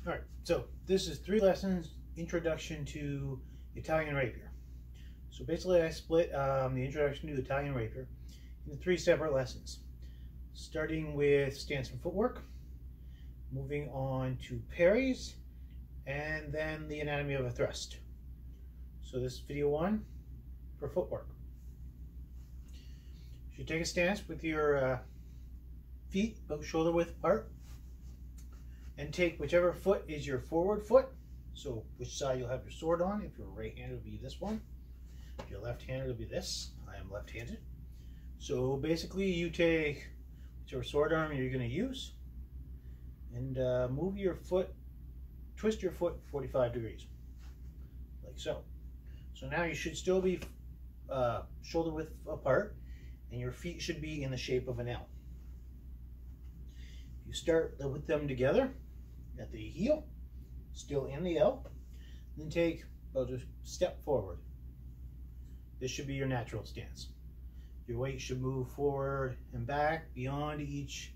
All right, so this is 3 lessons, introduction to Italian rapier. So basically I split the introduction to Italian rapier into 3 separate lessons, starting with stance and footwork, moving on to parries, and then the anatomy of a thrust. So this is video 1 for footwork. You should take a stance with your feet about shoulder width apart, and take whichever foot is your forward foot. So which side you'll have your sword on. If you're right-handed, it'll be this one. If you're left-handed, it'll be this. I am left-handed. So basically you take whichever sword arm you're going to use and move your foot, twist your foot 45 degrees, like so. So now you should still be shoulder width apart, and your feet should be in the shape of an L. You start with them together at the heel, still in the L, then take about a step forward. This should be your natural stance. Your weight should move forward and back beyond each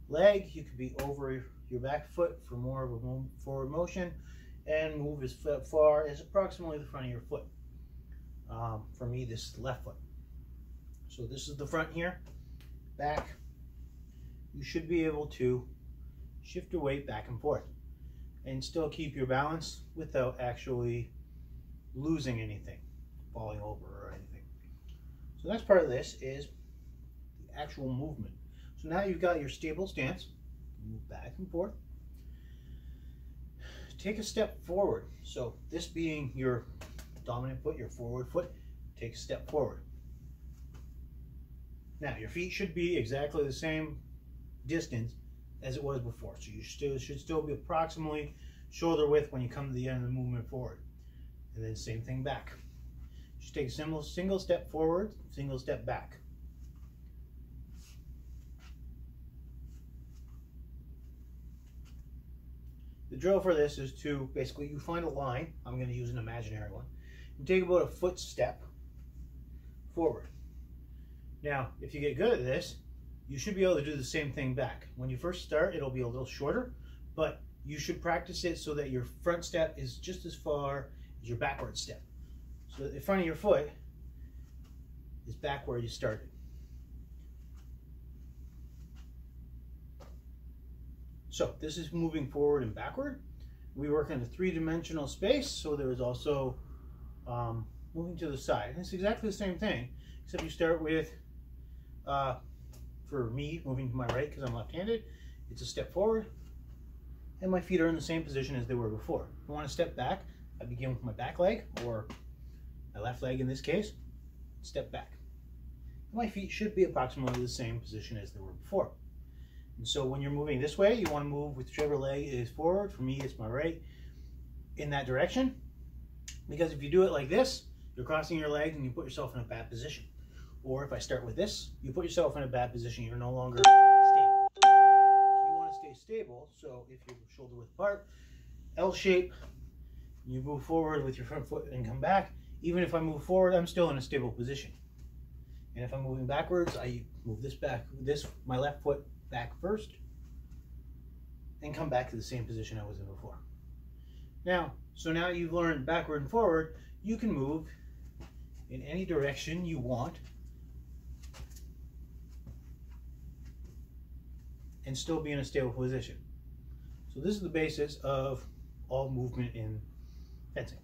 leg. You could be over your back foot for more of a forward motion, and move as far as approximately the front of your foot. For me, this is the left foot. So this is the front here, back. You should be able to shift your weight back and forth and still keep your balance without actually losing anything, falling over or anything. So that's part of this, is the actual movement. So now you've got your stable stance, move back and forth. Take a step forward. So this being your dominant foot, your forward foot, take a step forward. Now your feet should be exactly the same distance as it was before. So you should still be approximately shoulder width when you come to the end of the movement forward. And then same thing back. Just take a single step forward, single step back. The drill for this is to basically, you find a line, I'm going to use an imaginary one, and take about a foot step forward. Now, if you get good at this, you should be able to do the same thing back. When you first start, it'll be a little shorter, but you should practice it so that your front step is just as far as your backward step. So that the front of your foot is back where you started. So this is moving forward and backward. We work in a 3-dimensional space, so there is also moving to the side. And it's exactly the same thing, except you start with for me, moving to my right because I'm left-handed, it's a step forward, and my feet are in the same position as they were before. If I want to step back, I begin with my back leg, or my left leg in this case, step back. And my feet should be approximately the same position as they were before. And so when you're moving this way, you want to move with whichever leg is forward. For me, it's my right, in that direction. Because if you do it like this, you're crossing your legs and you put yourself in a bad position. Or if I start with this, you put yourself in a bad position. You're no longer stable. You want to stay stable. So if you're shoulder width apart, L shape, you move forward with your front foot and come back. Even if I move forward, I'm still in a stable position. And if I'm moving backwards, I move this back, my left foot back first, and come back to the same position I was in before. Now, so now you've learned backward and forward, you can move in any direction you want and still be in a stable position. So this is the basis of all movement in fencing.